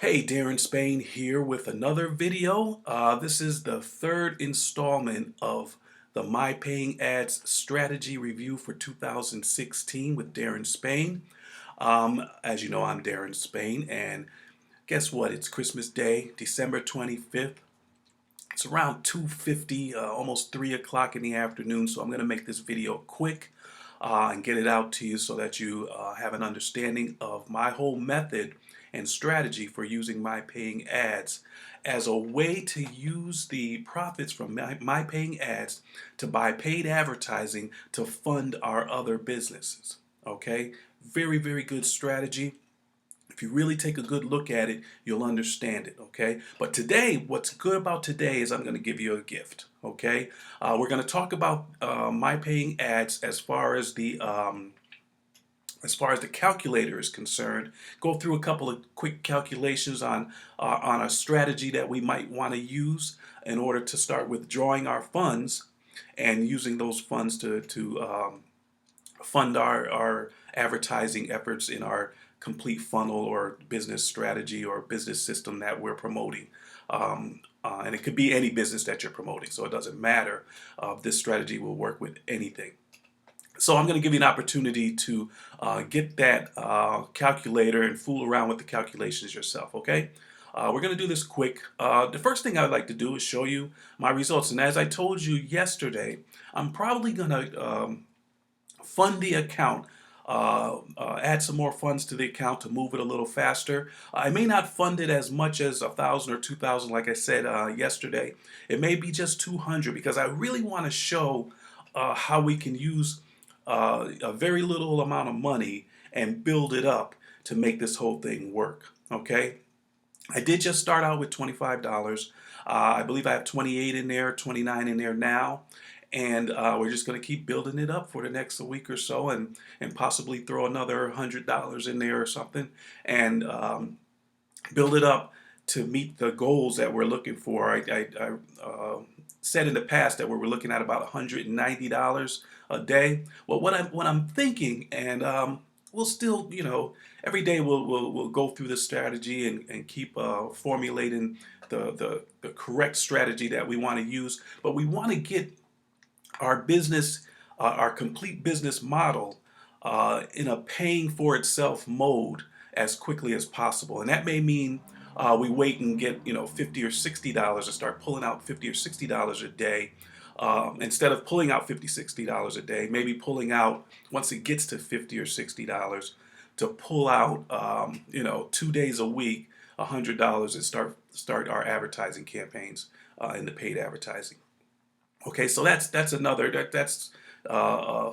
Hey, Darren Spain here with another video. This is the third installment of the My Paying Ads Strategy Review for 2016 with Darren Spain. As you know, I'm Darren Spain, and guess what? It's Christmas Day, December 25th. It's around 2:50, almost 3 o'clock in the afternoon, so I'm going to make this video quick and get it out to you so that you have an understanding of my whole method and strategy for using my paying ads as a way to use the profits from my paying ads to buy paid advertising to fund our other businesses. Okay, very, very good strategy. If you really take a good look at it, you'll understand it, okay? But today, what's good about today is I'm going to give you a gift, okay? We're going to talk about my paying ads as far as the calculator is concerned. Go through a couple of quick calculations on a strategy that we might want to use in order to start withdrawing our funds and using those funds to fund our advertising efforts in our complete funnel or business strategy or business system that we're promoting. And it could be any business that you're promoting, so it doesn't matter. This strategy will work with anything. So I'm going to give you an opportunity to get that calculator and fool around with the calculations yourself, okay? We're going to do this quick. The first thing I'd like to do is show you my results. And as I told you yesterday, I'm probably going to fund the account, add some more funds to the account to move it a little faster. I may not fund it as much as 1,000 or 2,000, like I said yesterday. It may be just 200 because I really want to show how we can use a very little amount of money and build it up to make this whole thing work. Okay, I did just start out with $25. I believe I have 28 in there, 29 in there now. And we're just going to keep building it up for the next week or so, and possibly throw another $100 in there or something, and build it up to meet the goals that we're looking for. I said in the past that we were looking at about $190 a day. Well, what I'm thinking, and we'll still, every day we'll go through this strategy and keep formulating the correct strategy that we want to use, but we want to get our business, our complete business model in a paying for itself mode as quickly as possible. And that may mean we wait and get, 50 or $60 and start pulling out 50 or $60 a day. Instead of pulling out 50, $60 a day, maybe pulling out, once it gets to 50 or $60, to pull out, 2 days a week, $100, and start our advertising campaigns in the paid advertising. Okay, so that's another that's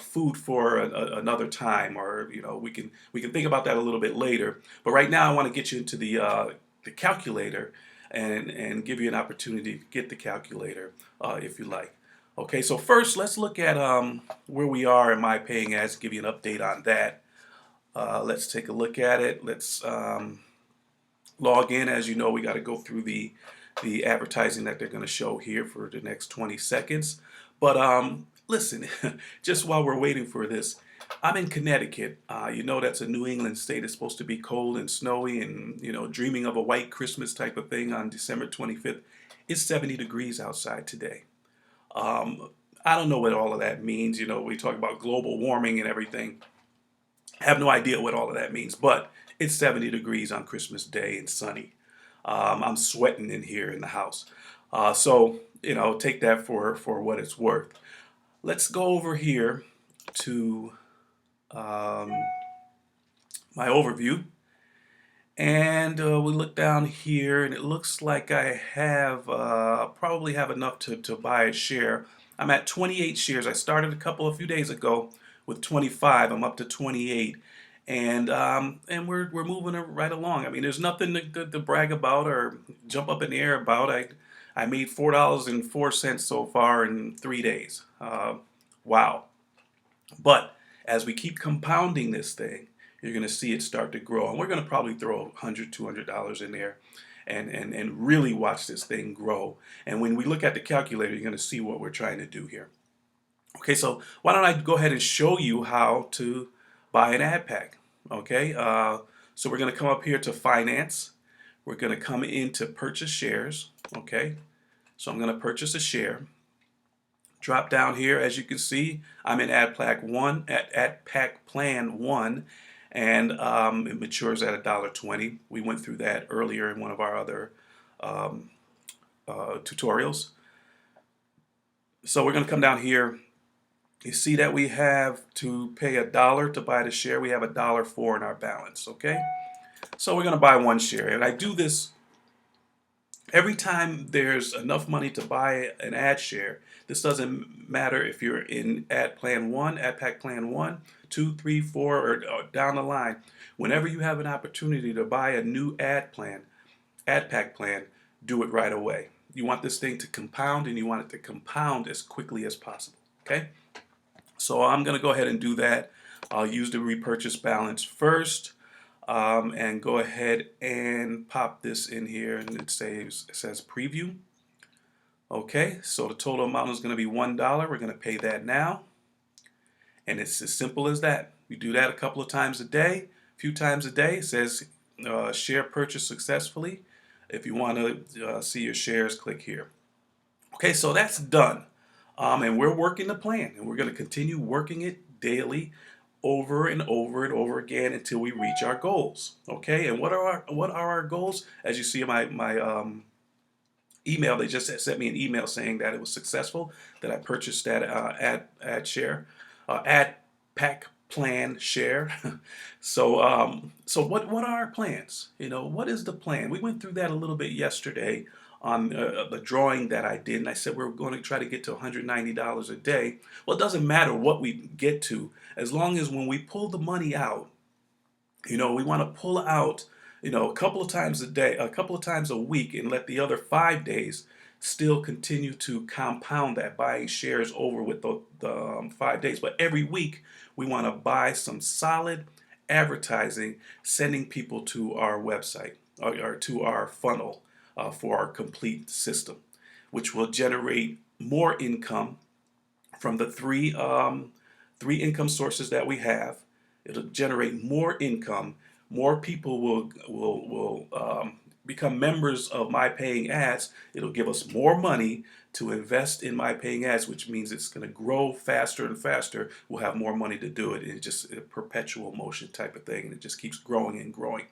food for another time, or we can think about that a little bit later. But right now, I want to get you into the calculator and give you an opportunity to get the calculator if you like. Okay, so first let's look at where we are in my paying ads. Give you an update on that. Let's take a look at it. Let's log in. As you know, we got to go through the advertising that they're going to show here for the next 20 seconds. But listen, just while we're waiting for this, I'm in Connecticut. That's a New England state. It's supposed to be cold and snowy and, dreaming of a white Christmas type of thing on December 25th. It's 70 degrees outside today. I don't know what all of that means. We talk about global warming and everything. I have no idea what all of that means, but it's 70 degrees on Christmas Day and sunny. I'm sweating in here in the house. So, take that for what it's worth. Let's go over here to my overview. And we look down here, and it looks like I have probably have enough to buy a share. I'm at 28 shares. I started a few days ago with 25. I'm up to 28. And we're moving it right along. I mean, there's nothing to brag about or jump up in the air about. I made $4.04 so far in 3 days. Wow! But as we keep compounding this thing, you're going to see it start to grow, and we're going to probably throw $100, $200 in there, and really watch this thing grow. And when we look at the calculator, you're going to see what we're trying to do here. Okay, so why don't I go ahead and show you how to buy an ad pack. Okay, so we're going to come up here to finance. we're going to come into purchase shares. Okay, so I'm going to purchase a share. Drop down here, as you can see, I'm in Ad Pack 1, at Pack Plan 1, and it matures at $1.20. We went through that earlier in one of our other um, tutorials. So we're going to come down here. You see that we have to pay $1 to buy the share. We have $1.04 in our balance, okay? So we're going to buy one share, and I do this every time there's enough money to buy an ad share. This doesn't matter if you're in Ad Plan 1, Ad Pack Plan 1, 2, 3, 4, or down the line. Whenever you have an opportunity to buy a new ad pack plan, do it right away. You want this thing to compound, and you want it to compound as quickly as possible, okay? So I'm going to go ahead and do that. I'll use the repurchase balance first. And go ahead and pop this in here, and it says preview. Okay, so the total amount is going to be $1. We're going to pay that now, and it's as simple as that. You do that a couple of times a day, a few times a day. It says share purchase successfully. If you want to see your shares, click here. Okay, so that's done, and we're working the plan, and we're going to continue working it daily, over and over and over again until we reach our goals. Okay, and what are our goals? As you see in my email, they just sent me an email saying that it was successful, that I purchased that ad pack plan share. So what are our plans? You know, what is the plan? We went through that a little bit yesterday on the drawing that I did, and I said we're going to try to get to $190 a day. Well, it doesn't matter what we get to, as long as when we pull the money out, you know, we want to pull out, you know, a couple of times a day, a couple of times a week, and let the other 5 days still continue to compound that, buying shares over with the 5 days. But every week, we want to buy some solid advertising, sending people to our website or to our funnel for our complete system, which will generate more income from the three income sources that we have. It'll generate more income. More people will become members of My Paying Ads. It'll give us more money to invest in My Paying Ads, which means it's going to grow faster and faster. We'll have more money to do it. It's just a perpetual motion type of thing, and it just keeps growing and growing.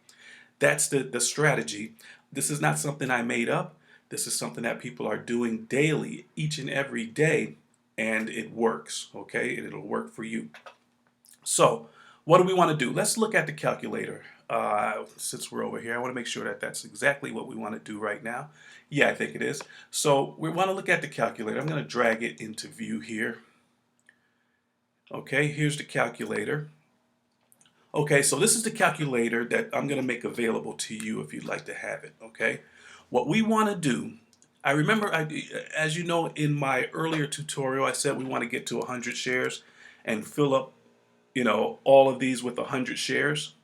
That's the strategy. This is not something I made up. This is something that people are doing daily, each and every day, and it works, okay? And it'll work for you. So what do we want to do? Let's look at the calculator. Since we're over here, I want to make sure that that's exactly what we want to do right now. Yeah, I think it is. So we want to look at the calculator. I'm going to drag it into view here. Okay, here's the calculator. Okay, so this is the calculator that I'm going to make available to you if you'd like to have it, okay? What we want to do, I remember, as you know, in my earlier tutorial, I said we want to get to 100 shares and fill up, you know, all of these with 100 shares.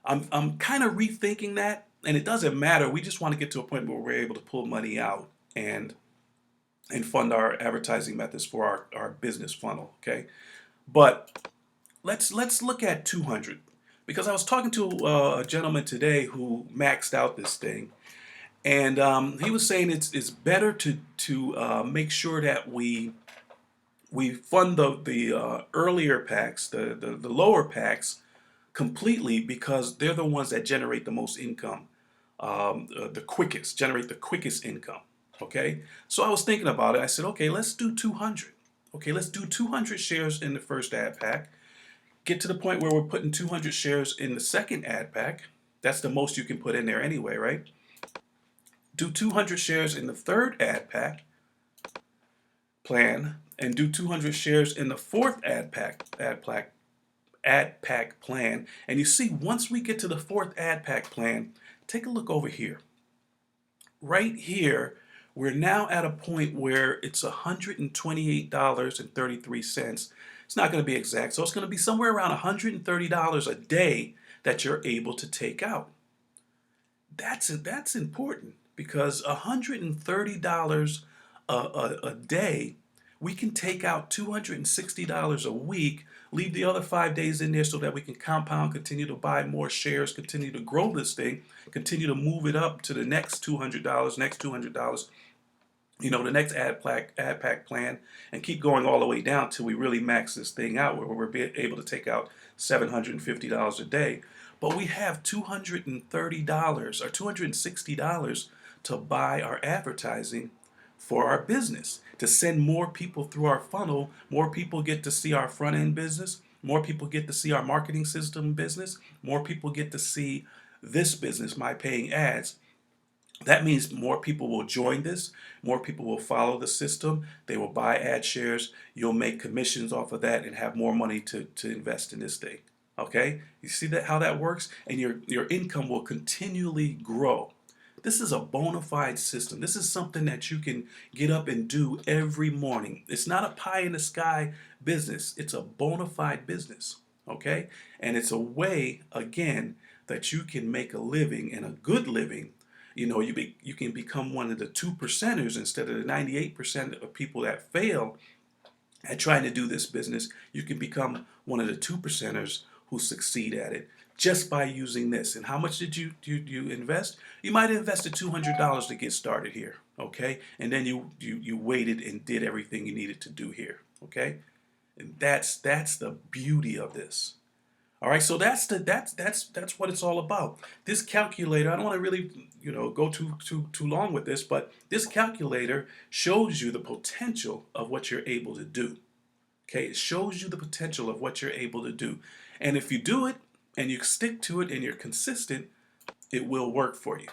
I'm kind of rethinking that, and it doesn't matter. We just want to get to a point where we're able to pull money out and fund our advertising methods for our business funnel, okay? But let's look at 200, because I was talking to a gentleman today who maxed out this thing, and he was saying it's better to make sure that we fund the earlier packs, the lower packs, completely, because they're the ones that generate the most income, generate the quickest income. Okay, so I was thinking about it. I said, okay, let's do 200. Okay, let's do 200 shares in the first ad pack. Get to the point where we're putting 200 shares in the second ad pack. That's the most you can put in there anyway, right? Do 200 shares in the third ad pack plan, and do 200 shares in the fourth ad pack plan. And you see, once we get to the fourth ad pack plan, take a look over here. Right here, we're now at a point where it's $128.33. It's not going to be exact, so it's going to be somewhere around $130 a day that you're able to take out. That's important, because $130 a day, we can take out $260 a week Leave the other 5 days in there so that we can compound, continue to buy more shares, continue to grow this thing, continue to move it up to the next $200, next $200, the next ad pack plan, and keep going all the way down till we really max this thing out where we're able to take out $750 a day. But we have $230 or $260 to buy our advertising for our business, to send more people through our funnel. More people get to see our front end business. More people get to see our marketing system business. More people get to see this business, My Paying Ads. That means more people will join this, more people will follow the system, they will buy ad shares, you'll make commissions off of that and have more money to invest in this thing. Okay? You see that how that works? And your income will continually grow. This is a bona fide system. This is something that you can get up and do every morning. It's not a pie in the sky business. It's a bona fide business. Okay? And it's a way, again, that you can make a living and a good living. You can become one of the 2%ers instead of the 98% of people that fail at trying to do this business. You can become one of the 2%ers who succeed at it just by using this. And how much did you invest? You might have invested $200 to get started here, okay? And then you waited and did everything you needed to do here, okay? And that's the beauty of this. All right, so that's what it's all about. This calculator, I don't want to really, go too long with this, but this calculator shows you the potential of what you're able to do. Okay, it shows you the potential of what you're able to do. And if you do it and you stick to it and you're consistent, it will work for you.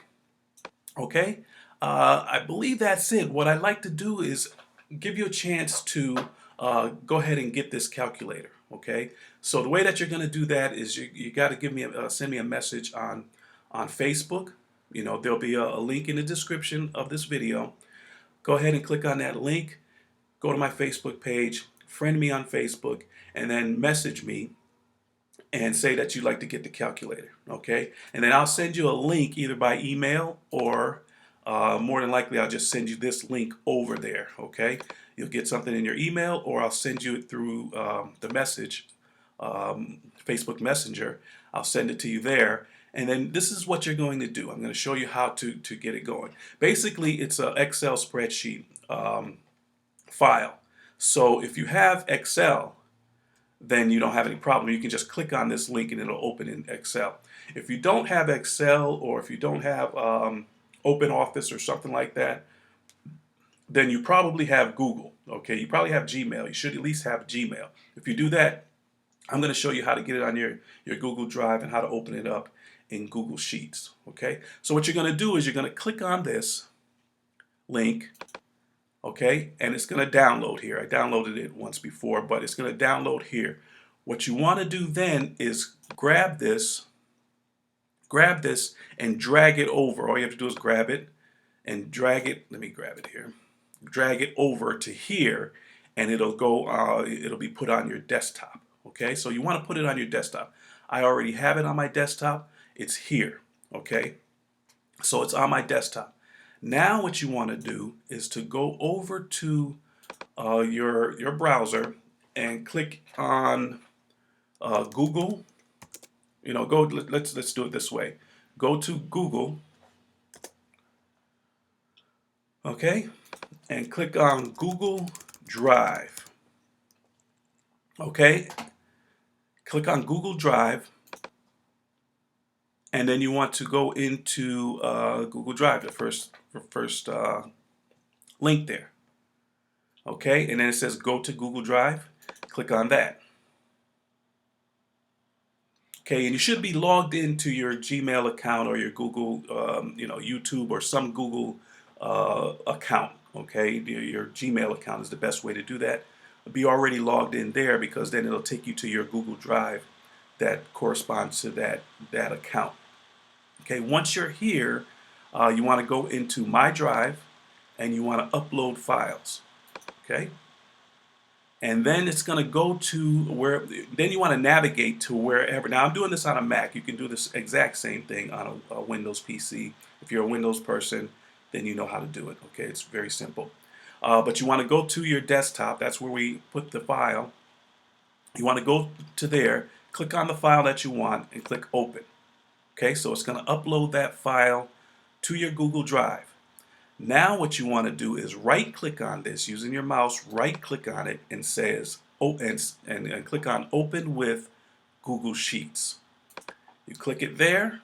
Okay? I believe that's it. What I'd like to do is give you a chance to go ahead and get this calculator. Okay? So the way that you're going to do that is you got to give me send me a message on Facebook. There'll be a link in the description of this video. Go ahead and click on that link. Go to my Facebook page, friend me on Facebook, and then message me and say that you'd like to get the calculator, okay? And then I'll send you a link either by email or more than likely I'll just send you this link over there, okay? You'll get something in your email or I'll send you it through the message, Facebook Messenger. I'll send it to you there. And then this is what you're going to do. I'm going to show you how to get it going. Basically, it's an Excel spreadsheet file. So if you have Excel, then you don't have any problem. You can just click on this link and it'll open in Excel. If you don't have Excel or if you don't have Open Office or something like that, then you probably have Google. Okay, you probably have Gmail. You should at least have Gmail. If you do that, I'm going to show you how to get it on your Google Drive and how to open it up in Google Sheets. Okay, so what you're going to do is you're going to click on this link. Okay, and it's going to download here. I downloaded it once before, but it's going to download here. What you want to do then is grab this and drag it over. All you have to do is grab it and drag it. Let me grab it here. Drag it over to here, and it'll go. It'll be put on your desktop. Okay, so you want to put it on your desktop. I already have it on my desktop. It's here. Okay, so it's on my desktop. Now what you want to do is to go over to your browser and click on Google. Let's do it this way. Go to Google, okay, and click on Google Drive. Okay, click on Google Drive, and then you want to go into Google Drive, the first link there. Okay, and then it says go to Google Drive. Click on that. Okay, and you should be logged into your Gmail account or your Google, YouTube or some Google account. Okay, your Gmail account is the best way to do that. Be already logged in there because then it'll take you to your Google Drive that corresponds to that account. Okay, once you're here, you want to go into My Drive and you want to upload files. Okay, and then it's going to go to then you want to navigate to wherever. Now I'm doing this on a Mac. You can do this exact same thing on a Windows PC. If you're a Windows person, then you know how to do it. Okay, it's very simple. But you want to go to your desktop. That's where we put the file. You want to go to there, click on the file that you want, and click open. Okay, so it's going to upload that file to your Google Drive. Now what you want to do is right click on this using your mouse, right click on it and says and click on open with Google Sheets. You click it there,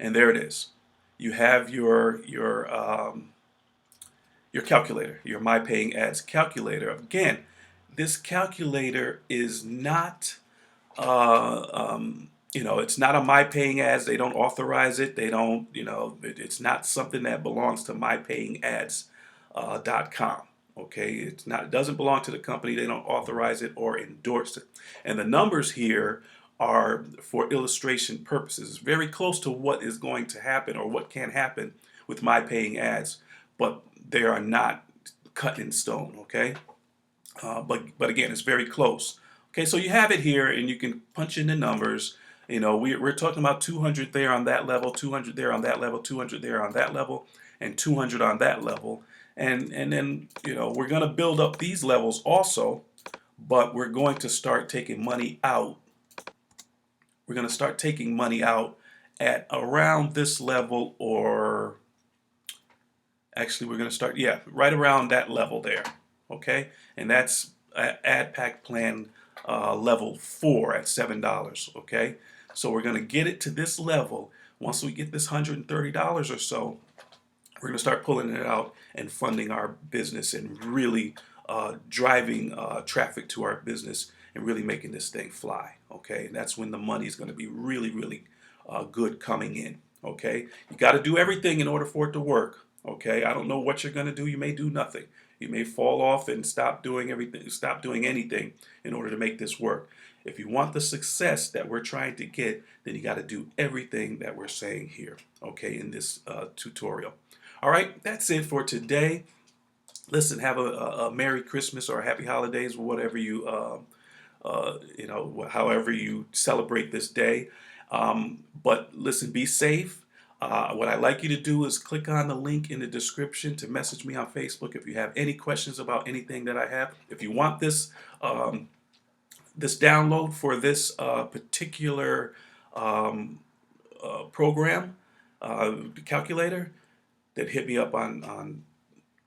and there it is. You have your calculator, your My Paying Ads calculator. Again, this calculator is not it's not a My Paying Ads. They don't authorize it. They don't, it's not something that belongs to mypayingads.com. Okay, it's not. It doesn't belong to the company. They don't authorize it or endorse it. And the numbers here are for illustration purposes. It's very close to what is going to happen or what can happen with My Paying Ads, but they are not cut in stone. Okay, but again, it's very close. Okay, so you have it here, and you can punch in the numbers. We're talking about 200 there on that level, 200 there on that level, 200 there on that level, and 200 on that level. And then, we're going to build up these levels also, but we're going to start taking money out. We're going to start taking money out at around this level, or actually we're going to start, right around that level there. Okay, and that's ad pack plan level 4 at $7. Okay, so we're going to get it to this level. Once we get this $130 or so, we're going to start pulling it out and funding our business and really driving traffic to our business and really making this thing fly. Okay, and that's when the money is going to be really, really good coming in. Okay, you got to do everything in order for it to work. Okay, I don't know what you're going to do. You may do nothing. You may fall off and stop doing everything, stop doing anything in order to make this work. If you want the success that we're trying to get, then you got to do everything that we're saying here, okay, in this tutorial. All right, that's it for today. Listen, have a Merry Christmas or a Happy Holidays, or whatever you, however you celebrate this day. But listen, be safe. What I'd like you to do is click on the link in the description to message me on Facebook if you have any questions about anything that I have. If you want this this download for this particular program, calculator, then hit me up on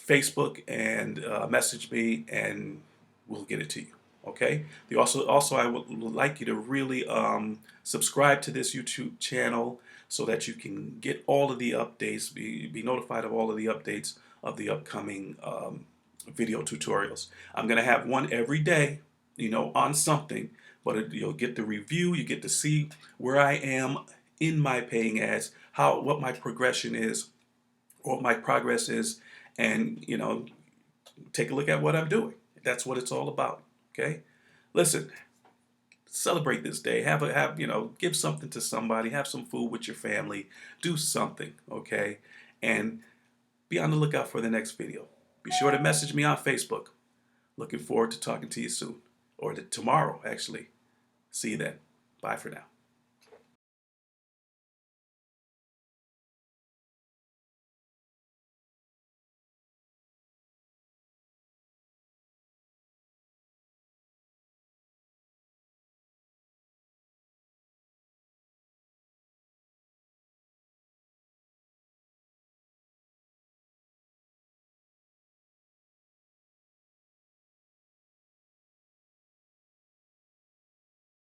Facebook and message me, and we'll get it to you. Okay. I would like you to really subscribe to this YouTube channel so that you can get all of the updates, be notified of all of the updates of the upcoming video tutorials. I'm going to have one every day, on something, but you'll get the review. You get to see where I am in my paying ads, what my progression is, what my progress is, and take a look at what I'm doing. That's what it's all about. Okay, listen, celebrate this day. Give something to somebody. Have some food with your family. Do something. Okay, and be on the lookout for the next video. Be sure to message me on Facebook. Looking forward to talking to you soon, or tomorrow actually. See you then. Bye for now.